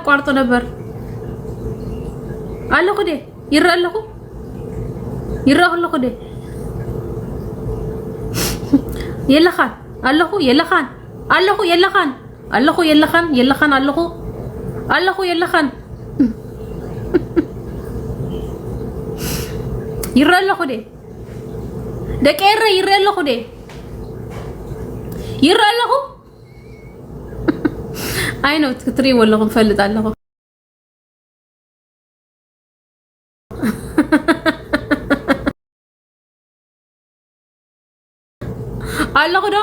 አቋርጦ ነበር አለሁ ደ ይራለሁ ደ የለኻን አለሁ የለኻን አለሁ የለኻን አለሁ የለኻን የለኻን አለሁ የለኻን ይራለሁ ደ ደቀረ ይራለሁ ደ ይራለሁ አይ ነው ትክትሪ ወለኹም ፈልጣለሁ አለሁ ዶ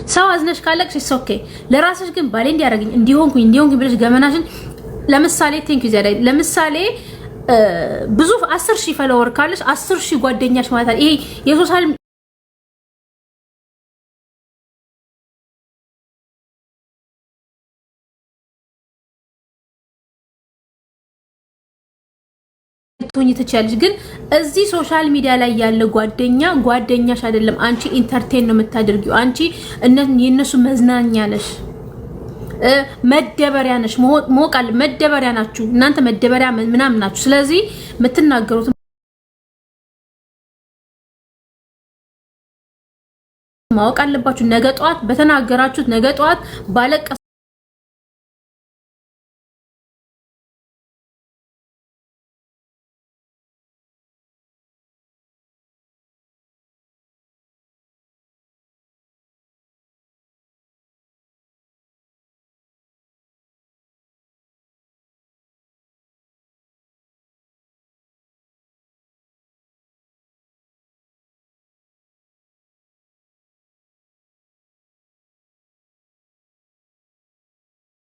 ሰው አዝነሽ ካለቅሽ ኦኬ ለራስሽ ግን ባሌ እንዲያረጋኝ እንዲሆንኩኝ ብለሽ ገመናሽን ለምሳሌ ቴንክ ዩ ዛሬ ለምሳሌ ብዙ 10,000 ፎሎወር ካለሽ 10,000 ጓደኛሽ ማለት አይደል? ይሄ የሶሻል ቶኝ ትችያለሽ፣ ግን እዚህ ሶሻል ሚዲያ ላይ ያለ ጓደኛሽ አይደለም። አንቺ ኢንተርቴን ነው የምታደርጊው። አንቺ የነሱ መዝናኛ ነሽ፣ መደበሪያ ነሽ። ሞቃል መደበሪያ ናችሁ እናንተ፣ መደበሪያ ምናምን ናችሁ። ስለዚህ የምትናገሩት ማወቅ አለባችሁ። ነገ ጧት በተናገራችሁት ነገ ጧት ባለቀ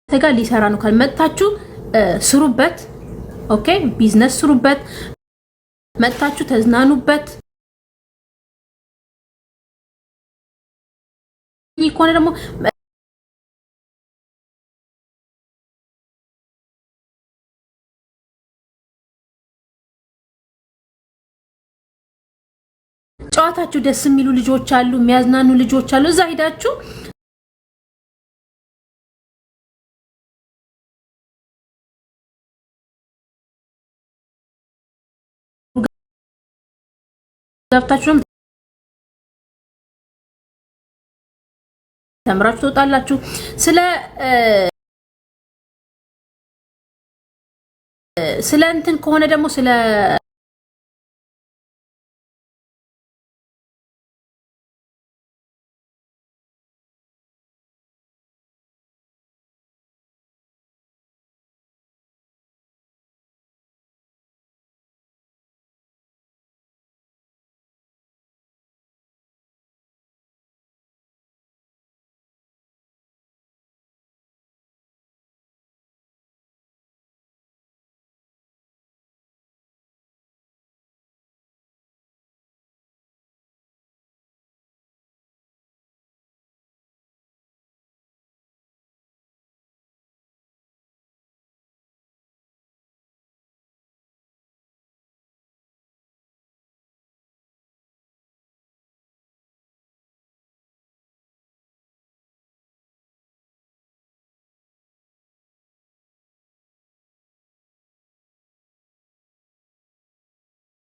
ተጋል ሊሰራ ነው ካልመጣችሁ ስሩበት። ኦኬ ቢዝነስ ስሩበት፣ መጣችሁ ተዝናኑበት። ይኮነ ደግሞ ጨዋታችሁ ደስ የሚሉ ልጆች አሉ፣ የሚያዝናኑ ልጆች አሉ። እዛ ሄዳችሁ ገብታችሁ ተምራችሁ ትወጣላችሁ። ስለ እንትን ከሆነ ደግሞ ስለ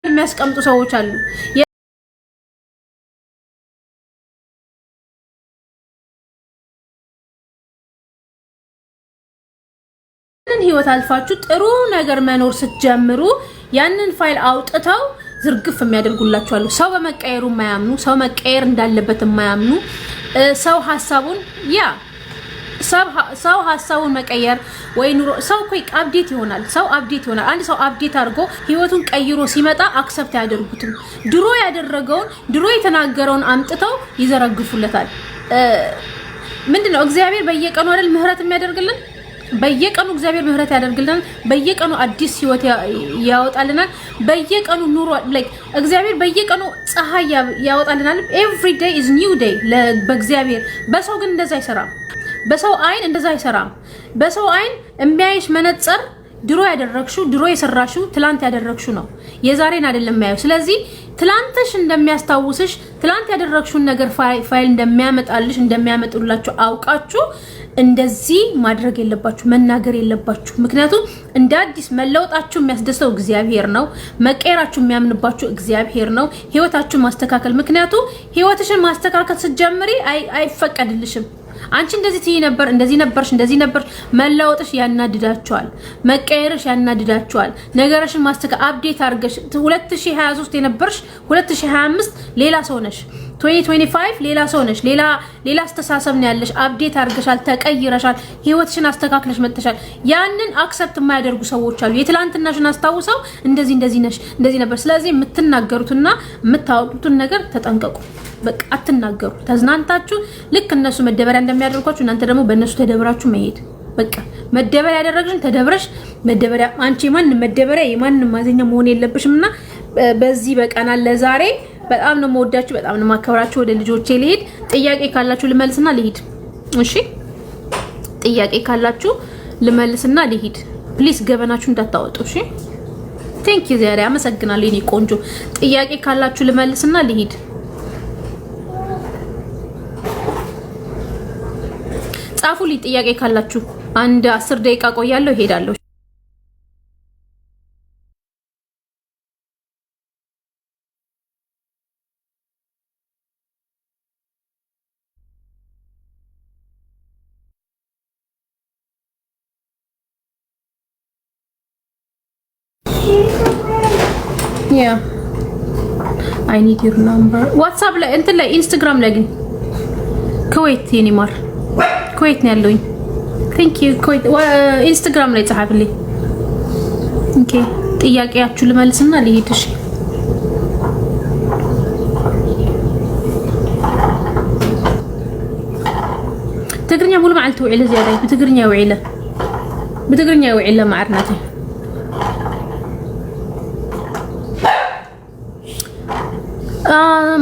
የሚያስቀምጡ ሰዎች አሉ። ህይወት አልፋችሁ ጥሩ ነገር መኖር ስትጀምሩ ያንን ፋይል አውጥተው ዝርግፍ የሚያደርጉላችሁ አሉ። ሰው በመቀየሩ የማያምኑ፣ ሰው መቀየር እንዳለበት የማያምኑ፣ ሰው ሐሳቡን ሰው ሐሳቡን መቀየር ወይ ኑሮ ሰው እኮ አፕዴት ይሆናል። አንድ ሰው አፕዴት አድርጎ ህይወቱን ቀይሮ ሲመጣ አክሰፕት ያደርጉትም። ድሮ ያደረገውን ድሮ የተናገረውን አምጥተው ይዘረግፉለታል። ምንድነው እግዚአብሔር በየቀኑ አይደል ምህረት የሚያደርግልን? በየቀኑ እግዚአብሔር ምህረት ያደርግልናል። በየቀኑ አዲስ ህይወት ያወጣልናል። በየቀኑ ኑሮ ላይክ እግዚአብሔር በየቀኑ ፀሐይ ያወጣልናል። ኤቭሪ ዴይ ኢዝ ኒው ዴይ በእግዚአብሔር። በሰው ግን እንደዛ አይሰራም። በሰው አይን እንደዛ አይሰራም። በሰው አይን የሚያይሽ መነጽር ድሮ ያደረግሽው ድሮ የሰራሽው ትላንት ያደረግሽው ነው የዛሬን አይደለም ያየው ስለዚህ ትላንትሽ እንደሚያስታውስሽ ትላንት ያደረግሽውን ነገር ፋይል እንደሚያመጣልሽ እንደሚያመጡላችሁ አውቃችሁ እንደዚህ ማድረግ የለባችሁ መናገር የለባችሁ ምክንያቱም እንደ አዲስ መለውጣችሁ የሚያስደስተው እግዚአብሔር ነው መቀየራችሁ የሚያምንባችሁ እግዚአብሔር ነው ህይወታችሁ ማስተካከል ምክንያቱም ህይወትሽን ማስተካከል ስትጀምሪ አይፈቀድልሽም አንቺ እንደዚህ ትይ ነበር እንደዚህ ነበርሽ መለውጥሽ ያናድዳችኋል መቀየርሽ ያናድዳችኋል ነገርሽን ማስተካከል አፕዴት አድርገሽ 2023 የነበርሽ 2025 ሌላ ሰው ነሽ 2025 ሌላ ሰው ነሽ ሌላ አስተሳሰብ ነው ያለሽ አፕዴት አድርገሻል ተቀይረሻል ህይወትሽን አስተካክለሽ መጥተሻል ያንን አክሰፕት የማያደርጉ ሰዎች አሉ የትላንትናሽን አስተዋውሰው እንደዚህ ነሽ እንደዚህ ነበር ስለዚህ የምትናገሩትና የምታወጡትን ነገር ተጠንቀቁ በቃ አትናገሩ ተዝናንታችሁ ልክ እነሱ መደበሪያ እንደሚያደርጓችሁ እናንተ ደግሞ በእነሱ ተደብራችሁ መሄድ በቃ መደበሪያ ያደረግሽን ተደብረሽ መደበሪያ አንቺ ማን መደበሪያ የማን ማዘኛ መሆን የለብሽምና በዚህ በቀናል ለዛሬ በጣም ነው የምወዳችሁ በጣም ነው ማከብራችሁ ወደ ልጆቼ ልሄድ ጥያቄ ካላችሁ ልመልስና ልሄድ እሺ ጥያቄ ካላችሁ ልመልስና ልሄድ ፕሊስ ገበናችሁ እንዳታወጡ እሺ ቴንክ ዩ ዛሬ አመሰግናለሁ የኔ ቆንጆ ጥያቄ ካላችሁ ልመልስና ልሄድ ጻፉልኝ ጥያቄ ካላችሁ አንድ 10 ደቂቃ ቆያለሁ እሄዳለሁ Yeah I need your number WhatsApp ላይ እንትን ላይ Instagram ላይ ግን ኩዌት የኔ ማር ኩዌት ነው ያለውኝ ቴንክ ዩ ኩዌት ኢንስታግራም ላይ ጻፉልኝ ኦኬ ጥያቄያችሁ ልመልስና ልሄድ እሺ ትግርኛ ሙሉ ማዕልት ውዕለ زياده بتግርኛ ውዕለ ማዕርናቴ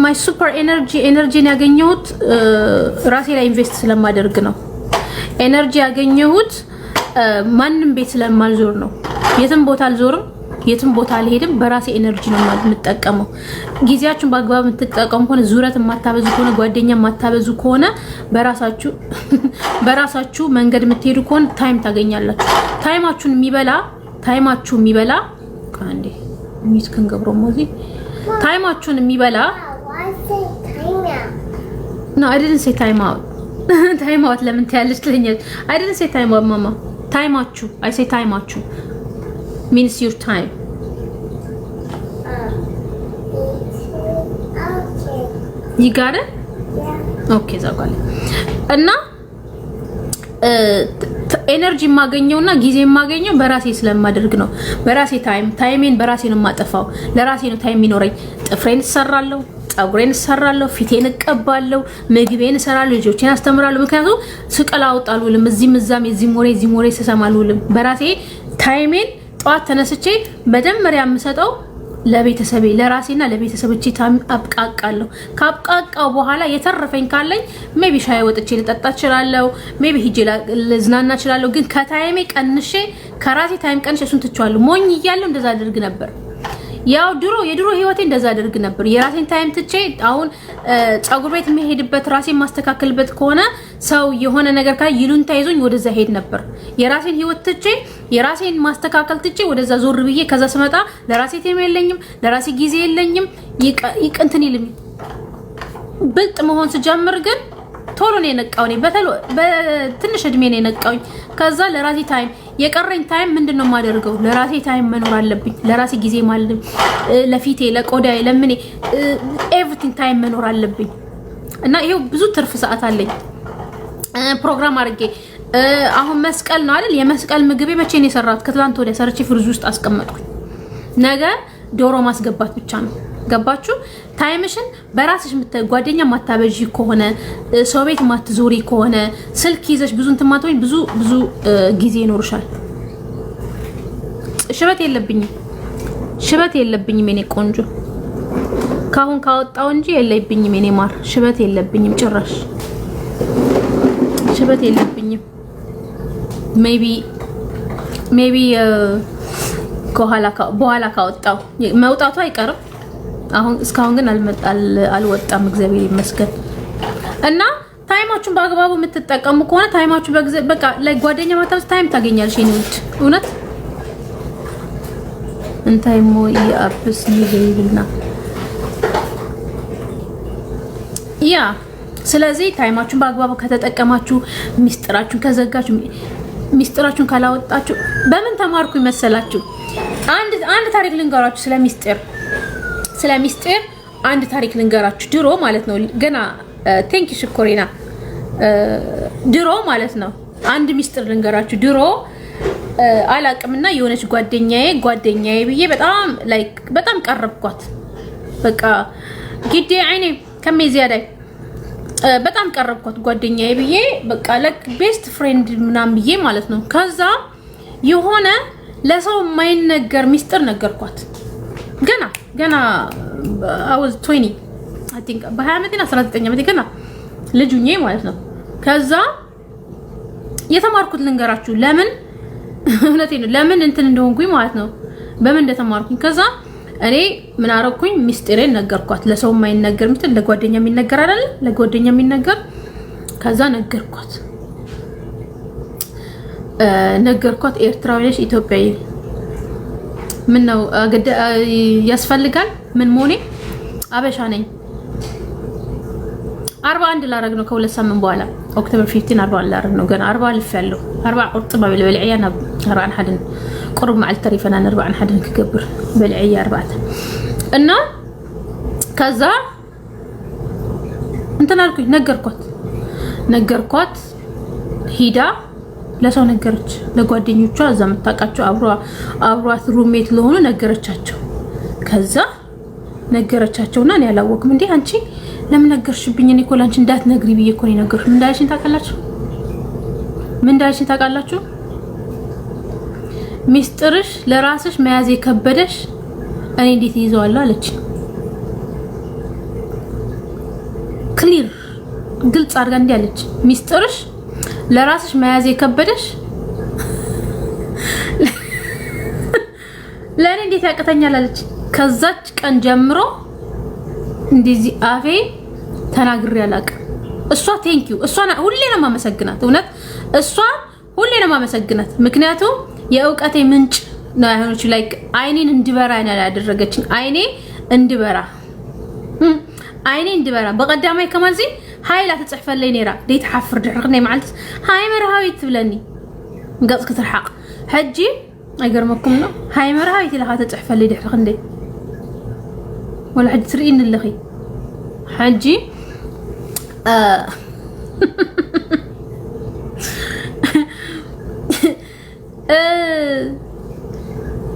ማይ ሱፐር ኤነርጂን ያገኘሁት ራሴ ላይ ኢንቨስት ስለማደርግ ነው ኤነርጂ ያገኘሁት ማንንም ቤት ስለማልዞር ነው የትም ቦታ አልዞርም የትም ቦታ አልሄድም በራሴ ኤነርጂ ነው የምጠቀመው ጊዜያችሁን በአግባብ የምትጠቀሙ ከሆነ ዙረት የማታበዙ ከሆነ ጓደኛ የማታበዙ ከሆነ በራሳችሁ መንገድ የምትሄዱ ከሆነ ታይም ታገኛላችሁ ታይማችሁን የሚበላ ካንዴ ሚስከን ገብሮ ሞዚ ታይማችሁን የሚበላ No, I didn't say time out. Time out ለምን ትያለሽ ትለኛለሽ I didn't say time out mama. Time out you. I say time out you. Means your time. You got it? Yeah. Okay, ዛጓለ እና ኤነርጂ ማገኘውና ጊዜ ማገኘው በራሴ ስለማደርግ ነው በራሴ ታይሜን በራሴ ነው ማጠፋው ለራሴ ነው ታይም የሚኖረኝ ጥፍሬን እሰራለሁ ጸጉሬን እሰራለሁ ፊቴን እቀባለሁ ምግቤን እሰራለሁ ልጆቼን አስተምራለሁ ምክንያቱም ስቀላውጣሉልም እዚህ ሞሬ ተሰማሉልም በራሴ ታይሜን ጧት ተነስቼ መጀመሪያ የምሰጠው ለቤተሰቤ ለራሴና ለቤተሰቦቼ ታም አብቃቃለሁ ካብቃቃው በኋላ የተረፈኝ ካለኝ ሜቢ ሻይ ወጥቼ ልጠጣ እችላለሁ ሜቢ ሂጄ ልዝናና እችላለሁ ግን ከታይሜ ቀንሼ ከራሴ ታይም ቀንሼ እሱን ትቻለሁ ሞኝ ይያለሁ እንደዛ አድርግ ነበር ያው የድሮ ህይወቴ እንደዛ አድርግ ነበር የራሴን ታይም ትቼ አሁን ጸጉር ቤት መሄድበት ራሴን ማስተካከልበት ከሆነ ሰው የሆነ ነገር ካይ ይሉንታ ይዞኝ ወደዛ ሄድ ነበር የራሴን ህይወት ትቼ የራሴን ማስተካከል ትቼ ወደዛ ዞር ብዬ ከዛ ስመጣ ለራሴ ታይም የለኝም ለራሴ ጊዜ የለኝም ይቅንትን ይልም ብልጥ መሆን ስጀምር ግን ቶሎ ነው የነቃው ነው በትንሽ እድሜ ነው የነቃው ከዛ ለራሴ ታይም የቀረኝ ታይም ምንድነው ማደርገው ለራሴ ታይም መኖር አለብኝ ለራሴ ጊዜ ማለት ለፊቴ ለቆዳዬ ለምኔ ኤቭሪቲንግ ታይም መኖር አለብኝ እና ይሄው ብዙ ትርፍ ሰዓት አለኝ ፕሮግራም አድርጌ አሁን መስቀል ነው አይደል የመስቀል ምግቤ መቼ ነው የሰራሁት ከትላንት ወዲያ ሰርቼ ፍሪጅ ውስጥ አስቀመጥኩኝ ነገ ዶሮ ማስገባት ብቻ ነው ገባችሁ ታይምሽን በራስሽ ጓደኛ ማታበጂ ከሆነ ሰው ቤት ማትዞሪ ከሆነ ስልክ ይዘሽ ብዙ እንትን ማትወይ ብዙ ጊዜ ይኖርሻል ሽበት የለብኝም እኔ ቆንጆ ካሁን ካወጣው እንጂ የለብኝም እኔ ማር ሽበት የለብኝም ጭራሽ ሽበት የለብኝም ሜቢ ሜቢ በኋላ ካወጣው መውጣቱ አይቀርም። አሁን እስካሁን ግን አልወጣም እግዚአብሔር ይመስገን። እና ታይማችሁን በአግባቡ የምትጠቀሙ ከሆነ ታይማችሁ በቃ ላይ ጓደኛ ማታውስ ታይም ታገኛለሽ። እኔውት እውነት እንታይሞ ያብስ ይገይልና ያ ስለዚህ ታይማችሁን በአግባቡ ከተጠቀማችሁ ሚስጥራችሁን ካላወጣችሁ በምን ተማርኩ ይመስላችሁ? አንድ ታሪክ ልንገራችሁ ስለ ሚስጥር አንድ ታሪክ ልንገራችሁ። ድሮ ማለት ነው ገና ቴንክ ዩ ሽኮሪና ድሮ ማለት ነው አንድ ሚስጥር ልንገራችሁ። ድሮ አላቅምና የሆነች ጓደኛዬ ብዬ በጣም ቀረብኳት። በቃ ግዴ አይኔ ከመዚያዳይ በጣም ቀረብኳት ጓደኛዬ ብዬ በቃ ቤስት ፍሬንድ ምናምን ብዬ ማለት ነው። ከዛ የሆነ ለሰው የማይነገር ሚስጥር ነገርኳት። ገና I was 20 I think በ20 ዓመቴ 19 ዓመቴ ገና ልጁኜ ማለት ነው። ከዛ የተማርኩት ልንገራችሁ ለምን እውነቴን ነው ለምን እንትን እንደሆንኩኝ ማለት ነው በምን እንደተማርኩኝ። ከዛ እኔ ምን አረኩኝ ሚስጥሬን ነገርኳት። ለሰው የማይነገር ሚስጥር ለጓደኛ የሚነገር አይደል? ለጓደኛ የሚነገር ከዛ ነገርኳት ኤርትራዊ ነሽ ኢትዮጵያዊ ምን ነው ያስፈልጋል ምን ሞኔ አበሻ ነኝ 41 ላረግ ነው ከሁለት ሳምንት በኋላ ኦክቶበር 15 41 ላረግ ነው ገና 40 አልፍ ያለው 40 ቁርጥ በልዕያና 41 قرب مع التريفنا 41 كقبر بالعيا 4 እና ከዛ እንትን አልኩኝ ነገርኳት ሂዳ ለሰው ነገረች ለጓደኞቿ እዛ መጣቃቸው አብሯት ሩሜት ለሆኑ ነገረቻቸው። ከዛ ነገረቻቸውና እኔ ያላወቅም እንዴ አንቺ ለምን ነገርሽብኝ? እኔ እኮ ላንቺ እንዳትነግሪ ብዬ እኮ ነው ነገርኩሽ። ምን እንዳልሽኝ ታውቃላችሁ? ሚስጥርሽ ለራስሽ መያዝ የከበደሽ እኔ እንዴት ይዘዋለሁ አለች። ክሊር ግልጽ አድርጋ እንዲህ አለች። ሚስጥርሽ ለራስሽ መያዝ የከበደሽ ለኔ እንዴት ያቀተኛል አለች። ከዛች ቀን ጀምሮ እንደዚህ አፌ ተናግሬ አላውቅም። እሷ ቴንክ ዩ እሷ ሁሌ ነው ማመሰግናት። እውነት እሷ ሁሌ ነው ማመሰግናት። ምክንያቱም የእውቀቴ ምንጭ ነው ያሆነች ላይክ አይኔን እንድበራ ያደረገችኝ አይኔ እንድበራ በቀዳማይ ከማዚ ሃይላ ተጽሕፈለይ ነራ ዴት ሓፍር ድሕርክነይ ማለት ሃይ መርሃዊት ትብለኒ እንገጽ ክትርሓቅ ሕጂ አይገርመኩም ነው ሃይ መርሃዊት ኢላካ ተጽሕፈለይ ድሕርክ እንዴ ወላ ሕጂ ትርኢን ለኺ ሕጂ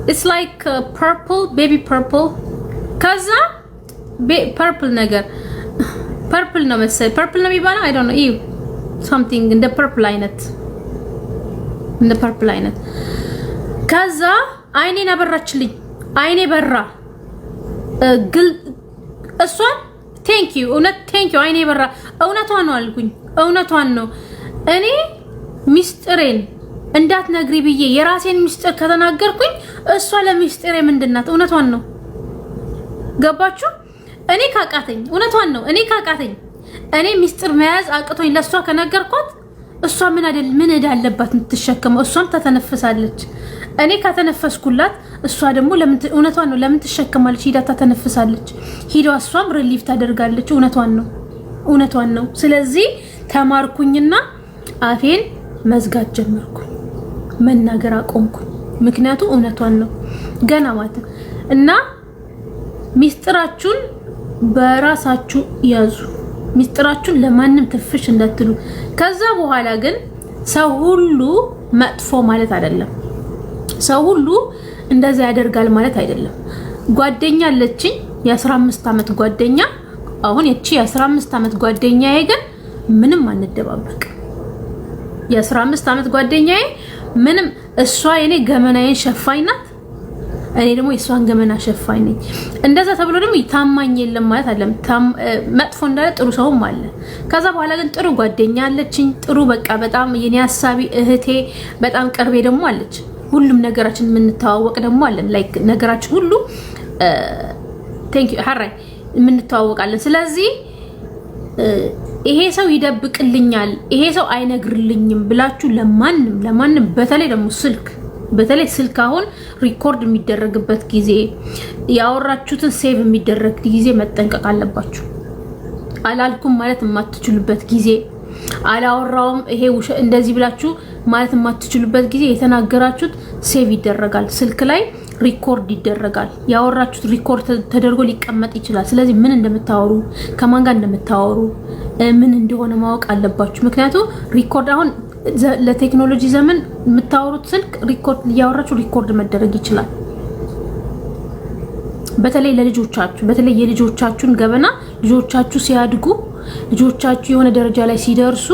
it's like purple baby purple kaza purple ነገር purple ነው መሰለኝ purple ነው የሚባለው I don't know you something in the purple አይነት ከዛ አይኔን አበራችልኝ። አይኔ በራ ግል እሷን thank you አይኔ በራ እውነቷን ነው አልኩኝ። እውነቷን ነው። እኔ ሚስጥሬን እንዳትነግሪ ብዬ የራሴን ሚስጥር ከተናገርኩኝ እሷ ለሚስጥሬ ምንድናት? እውነቷን ነው። ገባችሁ? እኔ ካቃተኝ እውነቷን ነው። እኔ ካቃተኝ እኔ ሚስጥር መያዝ አቅቶኝ ለሷ ከነገርኳት እሷ ምን እዳለባት እንትሸከመው? እሷም ተተነፍሳለች። እኔ ከተነፈስኩላት እሷ ደግሞ እውነቷን ነው ለምን ትሸከማለች? ሂዳ ተተነፍሳለች። ሂዳው እሷም ሪሊፍ ታደርጋለች። እውነቷን ነው። ስለዚህ ተማርኩኝና አፌን መዝጋት ጀመርኩ። መናገር አቆምኩ። ምክንያቱም እውነቷን ነው ገና ማለት እና ሚስጥራችሁን በራሳችሁ ያዙ። ሚስጥራችሁን ለማንም ትፍሽ እንዳትሉ። ከዛ በኋላ ግን ሰው ሁሉ መጥፎ ማለት አይደለም። ሰው ሁሉ እንደዛ ያደርጋል ማለት አይደለም። ጓደኛ አለችኝ የ15 ዓመት ጓደኛ። አሁን እቺ የ15 ዓመት ጓደኛዬ ግን ምንም አንደባበቅ። የ15 ዓመት ጓደኛዬ ምንም እሷ የኔ ገመናዬን ሸፋኝ ናት። እኔ ደግሞ የሷን ገመና ሸፋኝ ነኝ። እንደዛ ተብሎ ደግሞ ታማኝ የለም ማለት አይደለም። መጥፎ እንዳለ ጥሩ ሰውም አለ። ከዛ በኋላ ግን ጥሩ ጓደኛ አለችኝ። ጥሩ በቃ በጣም የኔ ሐሳቢ እህቴ በጣም ቅርቤ ደግሞ አለች። ሁሉም ነገራችን የምንተዋወቅ ደግሞ አለን ላይክ ነገራችን ሁሉ ቴንክ ዩ ሐራይ የምንተዋወቃለን ስለዚህ ይሄ ሰው ይደብቅልኛል ይሄ ሰው አይነግርልኝም ብላችሁ ለማንም በተለይ ደግሞ ስልክ አሁን ሪኮርድ የሚደረግበት ጊዜ ያወራችሁትን ሴቭ የሚደረግ ጊዜ መጠንቀቅ አለባችሁ አላልኩም ማለት የማትችሉበት ጊዜ አላወራውም ይሄ እንደዚህ ብላችሁ ማለት የማትችሉበት ጊዜ የተናገራችሁት ሴቭ ይደረጋል ስልክ ላይ ሪኮርድ ይደረጋል ያወራችሁት ሪኮርድ ተደርጎ ሊቀመጥ ይችላል ስለዚህ ምን እንደምታወሩ ከማን ጋር እንደምታወሩ ምን እንደሆነ ማወቅ አለባችሁ ምክንያቱም ሪኮርድ አሁን ለቴክኖሎጂ ዘመን የምታወሩት ስልክ ሪኮርድ ያወራችሁ ሪኮርድ መደረግ ይችላል በተለይ ለልጆቻችሁ በተለይ የልጆቻችሁን ገበና ልጆቻችሁ ሲያድጉ ልጆቻችሁ የሆነ ደረጃ ላይ ሲደርሱ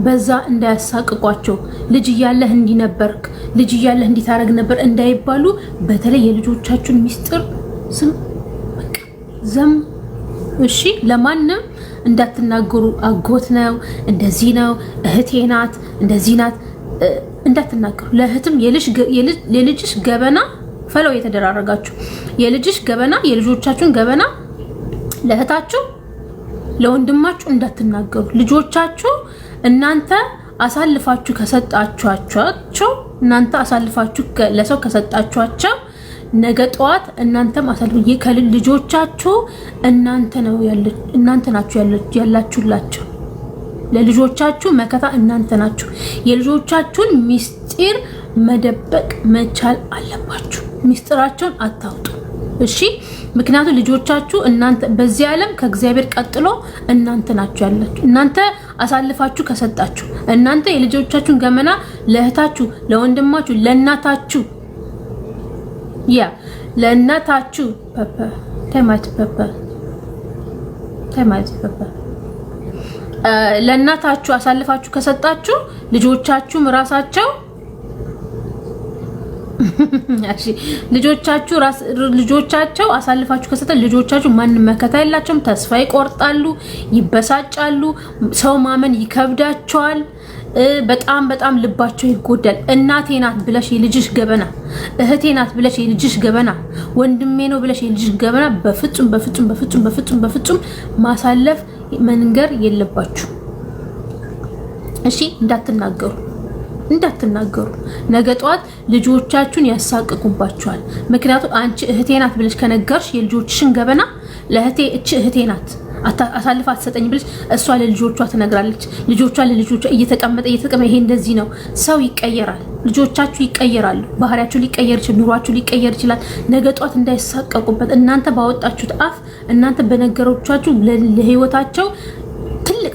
በዛ እንዳያሳቅቋቸው ልጅ እያለህ እንዲነበርክ ልጅ እያለህ እንዲታረግ ነበር እንዳይባሉ በተለይ የልጆቻችሁን ሚስጥር ዘም እሺ ለማንም እንዳትናገሩ አጎት ነው እንደዚህ ነው እህቴ ናት እንደዚህ ናት እንዳትናገሩ ለእህትም የልጅሽ ገበና ፈለው የተደራረጋችሁ የልጅሽ ገበና የልጆቻችሁን ገበና ለእህታችሁ ለወንድማችሁ እንዳትናገሩ ልጆቻችሁ እናንተ አሳልፋችሁ ከሰጣችኋቸው እናንተ አሳልፋችሁ ለሰው ከሰጣችኋቸው ነገ ጧት እናንተም አሳልፉ ልጆቻችሁ እናንተ ናችሁ ያላችሁላችሁ ለልጆቻችሁ መከታ እናንተ ናችሁ የልጆቻችሁን ሚስጥር መደበቅ መቻል አለባችሁ ሚስጥራቸውን አታውጡ እሺ ምክንያቱም ልጆቻችሁ እናንተ በዚህ ዓለም ከእግዚአብሔር ቀጥሎ እናንተ ናችሁ ያላችሁ እናንተ አሳልፋችሁ ከሰጣችሁ እናንተ የልጆቻችሁን ገመና ለእህታችሁ ለወንድማችሁ ለእናታችሁ ያ ለእናታችሁ ለእናታችሁ አሳልፋችሁ ከሰጣችሁ ልጆቻችሁ ልጆቻቸው አሳልፋችሁ ከሰጠ ልጆቻችሁ ማንንም መከታ የላቸውም ተስፋ ይቆርጣሉ ይበሳጫሉ ሰው ማመን ይከብዳቸዋል በጣም ልባቸው ይጎዳል እናቴ ናት ብለሽ የልጅሽ ገበና እህቴ ናት ብለሽ የልጅሽ ገበና ወንድሜ ነው ብለሽ የልጅሽ ገበና በፍጹም ማሳለፍ መንገር የለባችሁ እሺ እንዳትናገሩ ነገ ጧት ልጆቻችሁን ያሳቅቁባችኋል ምክንያቱም አንቺ እህቴ ናት ብለሽ ከነገርሽ የልጆችሽን ገበና ለእህቴ እህቴ ናት አሳልፋ አትሰጠኝ ብለሽ እሷ ለልጆቿ ትነግራለች ልጆቿ እየተቀመጠ ይሄ እንደዚህ ነው ሰው ይቀየራል ልጆቻችሁ ይቀየራሉ ባህሪያችሁ ሊቀየር ይችላል ኑሯችሁ ሊቀየር ይችላል ነገ ጧት እንዳይሳቀቁበት እናንተ ባወጣችሁት አፍ እናንተ በነገሮቻችሁ ለህይወታቸው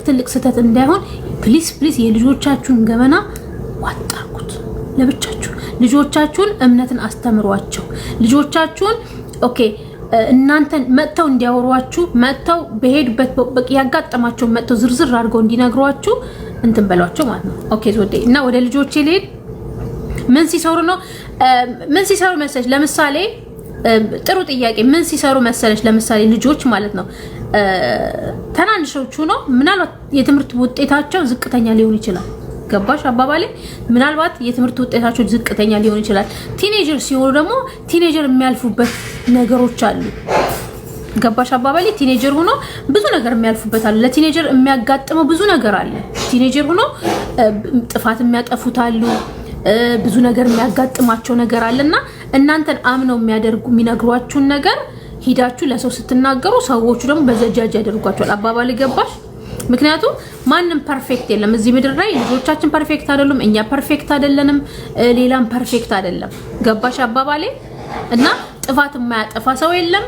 ትልቅ ስህተት እንዳይሆን ፕሊዝ የልጆቻችሁን ገበና ዋጣቁት ለብቻችሁ ልጆቻችሁን እምነትን አስተምሯቸው ልጆቻችሁን ኦኬ እናንተን መተው እንዲያወሯችሁ መተው በሄዱበት በቂ ያጋጠማቸው መተው ዝርዝር አድርገው እንዲነግሯችሁ እንትን በሏቸው ማለት ነው ኦኬ ዞዴ እና ወደ ልጆቼ ልሄድ ምን ሲሰሩ መሰለሽ ለምሳሌ ጥሩ ጥያቄ ምን ሲሰሩ መሰለሽ ለምሳሌ ልጆች ማለት ነው ተናንሾቹ ነው ምናልባት የትምህርት ውጤታቸው ዝቅተኛ ሊሆን ይችላል ገባሽ አባባሌ ምናልባት የትምህርት ውጤታቸው ዝቅተኛ ሊሆን ይችላል ቲኔጀር ሲሆኑ ደግሞ ቲኔጀር የሚያልፉበት ነገሮች አሉ ገባሽ አባባሌ ቲኔጀር ሆኖ ብዙ ነገር የሚያልፉበት አለ ለቲኔጀር የሚያጋጥመው ብዙ ነገር አለ ቲኔጀር ሆኖ ጥፋት የሚያጠፉት አሉ ብዙ ነገር የሚያጋጥማቸው ነገር አለና እናንተን አምነው የሚነግሯችሁን ነገር ሂዳችሁ ለሰው ስትናገሩ ሰዎቹ ደግሞ በዘጃጅ ያደርጓቸዋል አባባሌ ገባሽ ምክንያቱም ማንም ፐርፌክት የለም እዚህ ምድር ላይ ልጆቻችን ፐርፌክት አይደሉም እኛ ፐርፌክት አይደለንም ሌላም ፐርፌክት አይደለም ገባሽ አባባሌ እና ጥፋት የማያጠፋ ሰው የለም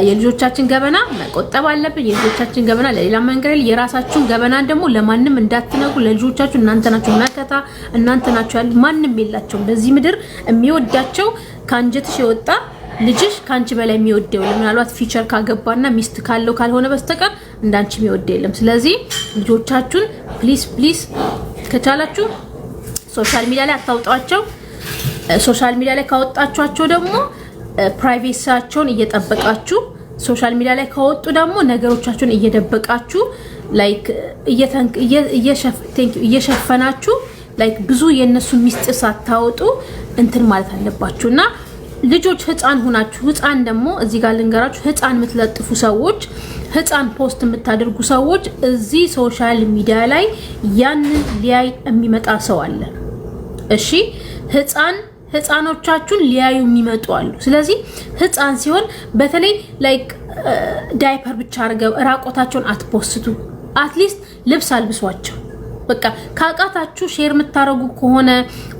የልጆቻችን ገበና መቆጠብ አለብን የልጆቻችን ገበና ለሌላ መንገድ የራሳችሁን ገበና ደግሞ ለማንም እንዳትነግሩ ለልጆቻችሁ እናንተ ናችሁ መከታ እናንተ ናችሁ ያለ ማንም የላቸውም በዚህ ምድር የሚወዳቸው ካንጀትሽ የወጣ ልጅሽ ካንቺ በላይ የሚወደው ለምናልባት ፊቸር ካገባና ሚስት ካለው ካልሆነ በስተቀር እንዳንቺ የሚወደው የለም ስለዚህ ልጆቻችሁን ፕሊዝ ከቻላችሁ ሶሻል ሚዲያ ላይ አታውጧቸው ሶሻል ሚዲያ ላይ ካወጣችኋቸው ደግሞ ፕራይቬሲያቸውን እየጠበቃችሁ ሶሻል ሚዲያ ላይ ካወጡ ደግሞ ነገሮቻችሁን እየደበቃችሁ ላይክ እየሸፈናችሁ ላይክ ብዙ የነሱ ሚስጥር ሳታወጡ እንትን ማለት አለባችሁና ልጆች ህፃን ሆናችሁ ህፃን ደግሞ እዚህ ጋር ልንገራችሁ ህፃን የምትለጥፉ ሰዎች ህፃን ፖስት የምታደርጉ ሰዎች እዚህ ሶሻል ሚዲያ ላይ ያንን ሊያይ የሚመጣ ሰው አለ እሺ ህፃኖቻችሁን ሊያዩ የሚመጡ አሉ ስለዚህ ህፃን ሲሆን በተለይ ላይክ ዳይፐር ብቻ አርገው ራቆታቸውን አትፖስቱ አትሊስት ልብስ አልብሷቸው በቃ ካቃታችሁ ሼር የምታረጉ ከሆነ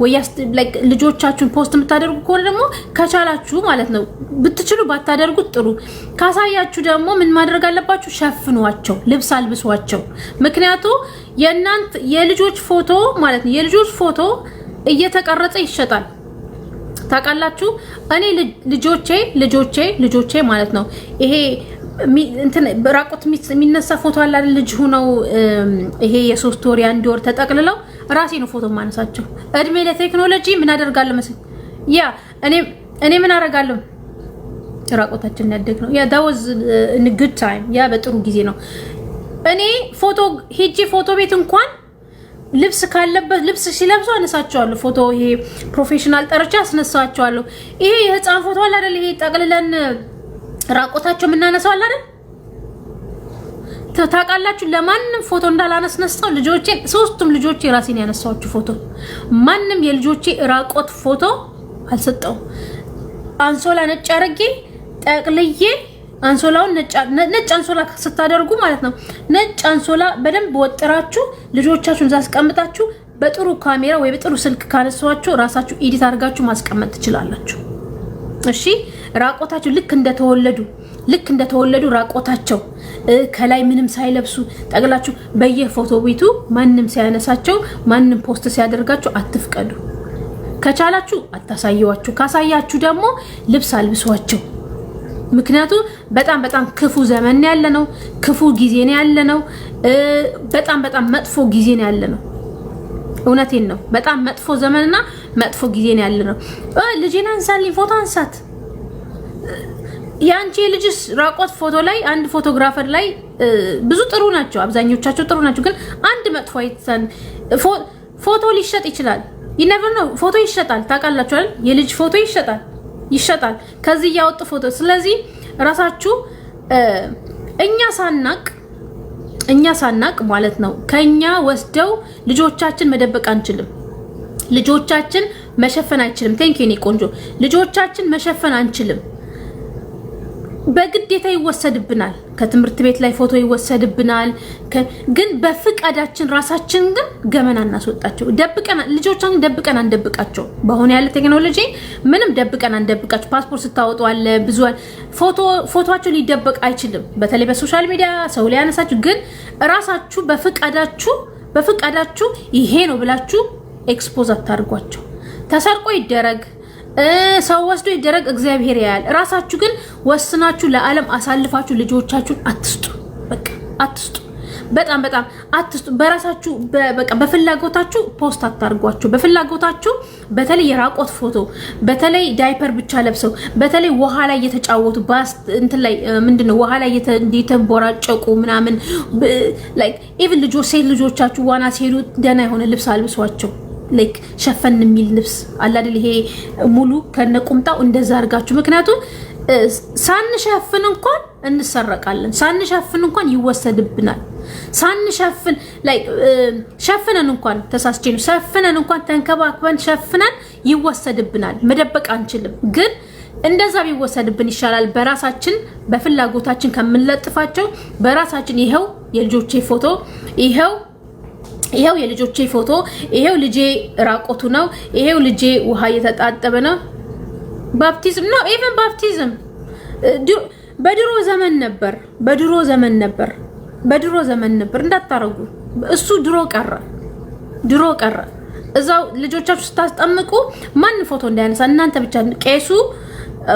ወያስ ላይክ ልጆቻችሁን ፖስት የምታደርጉ ከሆነ ደግሞ ከቻላችሁ ማለት ነው ብትችሉ ባታደርጉት ጥሩ ካሳያችሁ ደግሞ ምን ማድረግ አለባችሁ ሸፍኗቸው ልብስ አልብሷቸው ምክንያቱም የእናንተ የልጆች ፎቶ ማለት ነው የልጆች ፎቶ እየተቀረጸ ይሸጣል ታቃላችሁ እኔ ልጆቼ ማለት ነው ይሄ እንትን ራቆት የሚነሳ ፎቶ አለ አይደል ልጅ ሆነው ይሄ የ3 ወር የ1 ወር ተጠቅልለው ራሴ ነው ፎቶ ማነሳቸው እድሜ ለቴክኖሎጂ ምን አደርጋለሁ መሰል ያ እኔ ምን አደርጋለሁ ራቆታችን ያደግ ነው ያ that was in a good time ያ በጥሩ ጊዜ ነው እኔ ፎቶ ቤት እንኳን ልብስ ካለበት ልብስ ሲለብሱ አነሳቸዋለሁ ፎቶ ይሄ ፕሮፌሽናል ጠርቻ አስነሳቸዋለሁ ይሄ የህፃን ፎቶ አለ አይደል ይሄ ጠቅልለን ራቆታቸው ምን እናነሳው አለ አይደል ታቃላችሁ ለማንም ፎቶ እንዳላነስነሳው ልጆቼ ሶስቱም ልጆቼ ራሴን ያነሳዋችሁ ፎቶ ማንም የልጆቼ ራቆት ፎቶ አልሰጠው አንሶላ ነጭ አረጌ ጠቅልዬ አንሶላውን ነጭ አንሶላ ስታደርጉ ማለት ነው ነጭ አንሶላ በደንብ ወጥራችሁ ልጆቻችሁን ዛስቀምጣችሁ በጥሩ ካሜራ ወይ በጥሩ ስልክ ካነሳዋችሁ ራሳችሁ ኤዲት አድርጋችሁ ማስቀመጥ ትችላላችሁ እሺ ራቆታቸው ልክ እንደተወለዱ ራቆታቸው ከላይ ምንም ሳይለብሱ ጠቅላችሁ በየፎቶ ቤቱ ማንንም ሲያነሳቸው ማንንም ፖስት ሲያደርጋቸው አትፍቀዱ ከቻላችሁ አታሳዩዋችሁ ካሳያችሁ ደግሞ ልብስ አልብሷቸው ምክንያቱም በጣም ክፉ ዘመን ያለነው ክፉ ጊዜ ነው ያለነው በጣም መጥፎ ጊዜ ነው ያለነው እውነቴን ነው በጣም መጥፎ ዘመንና መጥፎ ጊዜ ነው ያለነው ልጅና አንሳልኝ ፎቶ አንሳት ያንቺ ልጅስ ራቆት ፎቶ ላይ አንድ ፎቶግራፈር ላይ ብዙ ጥሩ ናቸው አብዛኞቻቸው ጥሩ ናቸው ግን አንድ መጥፎ አይተን ፎቶ ሊሸጥ ይችላል ይነቨር ነው ፎቶ ይሸጣል ታቃላችሁ አይደል የልጅ ፎቶ ይሸጣል ከዚህ ያወጡ ፎቶ ስለዚህ ራሳችሁ እኛ ሳናቅ ማለት ነው ከኛ ወስደው ልጆቻችን መደበቅ አንችልም ልጆቻችን መሸፈን አይችልም ቴንኪው ኔ ቆንጆ ልጆቻችን መሸፈን አንችልም በግዴታ ይወሰድብናል ከትምህርት ቤት ላይ ፎቶ ይወሰድብናል ግን በፍቃዳችን ራሳችን ግን ገመና እናስወጣቸው ልጆቻችን ደብቀን አንደብቃቸው በአሁን ያለ ቴክኖሎጂ ምንም ደብቀን አንደብቃቸው ፓስፖርት ስታወጡ አለ ብዙ ፎቶአቸው ሊደበቅ አይችልም በተለይ በሶሻል ሚዲያ ሰው ሊያነሳችሁ ግን ራሳችሁ በፍቃዳችሁ ይሄ ነው ብላችሁ ኤክስፖዝ አታርጓቸው ተሰርቆ ይደረግ ሰው ወስዶ ይደረግ እግዚአብሔር ያያል ራሳችሁ ግን ወስናችሁ ለዓለም አሳልፋችሁ ልጆቻችሁን አትስጡ በቃ አትስጡ በጣም አትስጡ በራሳችሁ በቃ በፍላጎታችሁ ፖስት አታርጓቸው በፍላጎታችሁ በተለይ የራቆት ፎቶ በተለይ ዳይፐር ብቻ ለብሰው በተለይ ውሃ ላይ እየተጫወቱ ባስ እንትን ላይ ምንድነው ውሃ ላይ እየተንቦራጨቁ ምናምን ላይክ ኢቭን ሴት ልጆቻችሁ ዋና ሲሄዱ ደህና የሆነ ልብስ አልብሷቸው ላይክ ሸፈን የሚል ልብስ አለ አይደል ይሄ ሙሉ ከነቁምጣው እንደዛ አርጋችሁ ምክንያቱም ሳንሸፍን እንኳን እንሰረቃለን ሳንሸፍን እንኳን ይወሰድብናል ሳንሸፍን ላይክ ሸፍነን እንኳን ተሳስቼ ነው ሸፍነን እንኳን ተንከባክበን ሸፍነን ይወሰድብናል መደበቅ አንችልም ግን እንደዛ ቢወሰድብን ይሻላል በራሳችን በፍላጎታችን ከምንለጥፋቸው በራሳችን ይሄው የልጆቼ ፎቶ ይሄው የልጆቼ ፎቶ ይሄው ልጄ ራቆቱ ነው ይሄው ልጄ ውሃ እየተጣጠበ ነው ባፕቲዝም ነው ኢቭን ባፕቲዝም በድሮ ዘመን ነበር እንዳታረጉ እሱ ድሮ ቀረ እዛው ልጆቻችሁ ስታስጠምቁ ማን ፎቶ እንዳያነሳ እናንተ ብቻ ቄሱ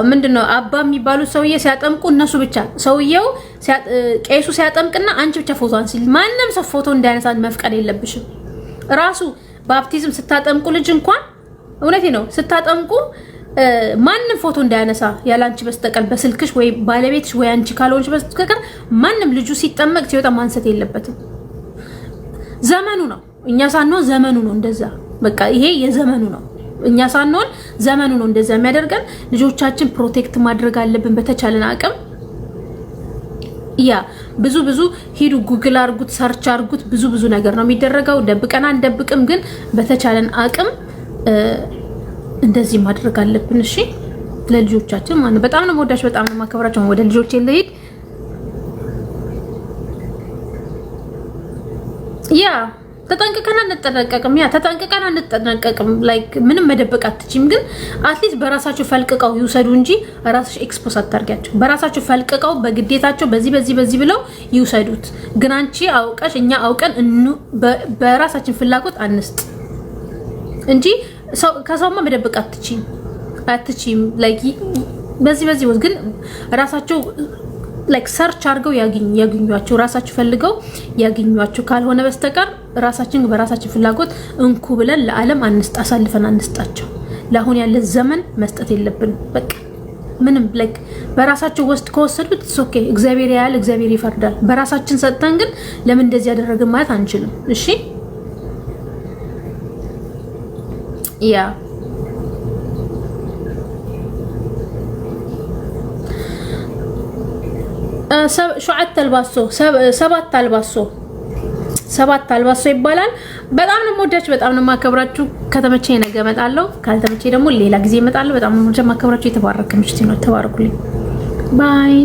ምንድነው አባ የሚባሉት ሰውዬ ሲያጠምቁ እነሱ ብቻ ሰውዬው ቄሱ ሲያጠምቅና አንቺ ብቻ ፎቶ አንሲ ማንንም ሰው ፎቶ እንዳያነሳ መፍቀድ የለብሽም ራሱ ባፕቲዝም ስታጠምቁ ልጅ እንኳን እውነቴ ነው ስታጠምቁ ማንንም ፎቶ እንዳያነሳ ያላንቺ በስተቀር በስልክሽ ወይ ባለቤትሽ ወይ አንቺ ካልሆንሽ በስተቀር ማንንም ልጁ ሲጠመቅ ሲወጣ ማንሰት የለበትም ዘመኑ ነው እኛ ሳንሆን ዘመኑ ነው እንደዛ በቃ ይሄ የዘመኑ ነው እኛ ሳንሆን ዘመኑ ነው እንደዛ የሚያደርገን። ልጆቻችን ፕሮቴክት ማድረግ አለብን በተቻለን አቅም። ያ ብዙ ሂዱ ጉግል አርጉት፣ ሰርች አርጉት። ብዙ ነገር ነው የሚደረገው። ደብቀና እንደብቅም፣ ግን በተቻለን አቅም እንደዚህ ማድረግ አለብን። እሺ ለልጆቻችን ማለት በጣም ነው ወዳጅ፣ በጣም ነው ማከብራቸው። ወደ ልጆቼ ልሂድ። ያ ተጠንቀቀና እንጠነቀቅም። ላይክ ምንም መደበቅ አትችይም፣ ግን አትሊስት በራሳቸው ፈልቅቀው ይውሰዱ እንጂ ራስሽ ኤክስፖዝ አታርጊያቸው። በራሳቸው ፈልቅቀው በግዴታቸው በዚህ ብለው ይውሰዱት። ግን አንቺ አውቀሽ እኛ አውቀን በራሳችን ፍላጎት አንስጥ እንጂ ከሰውማ መደበቅ አትችይም። ላይክ በዚህ ግን ራሳቸው ላይክ ሰርች አድርገው ያገኙዋቸው፣ ራሳቸው ፈልገው ያገኙዋቸው። ካልሆነ በስተቀር ራሳችን በራሳችን ፍላጎት እንኩ ብለን ለዓለም አሳልፈን አንስጣቸው። ለአሁን ያለ ዘመን መስጠት የለብንም። በቃ ምንም ላይክ በራሳቸው ወስድ ከወሰዱት ኦኬ፣ እግዚአብሔር ያያል፣ እግዚአብሔር ይፈርዳል። በራሳችን ሰጥተን ግን ለምን እንደዚህ ያደረግን ማለት አንችልም። እሺ ያ ሰባት አልባሶ ይባላል። በጣም ነው የምወዳችሁ፣ በጣም ነው የማከብራችሁ። ከተመቸኝ ነገ እመጣለሁ፣ ካልተመቸኝ ደግሞ ሌላ ጊዜ እመጣለሁ። በጣም ነው የማከብራችሁ። የተባረከ ምሽት ነው። ተባረኩልኝ። ባይ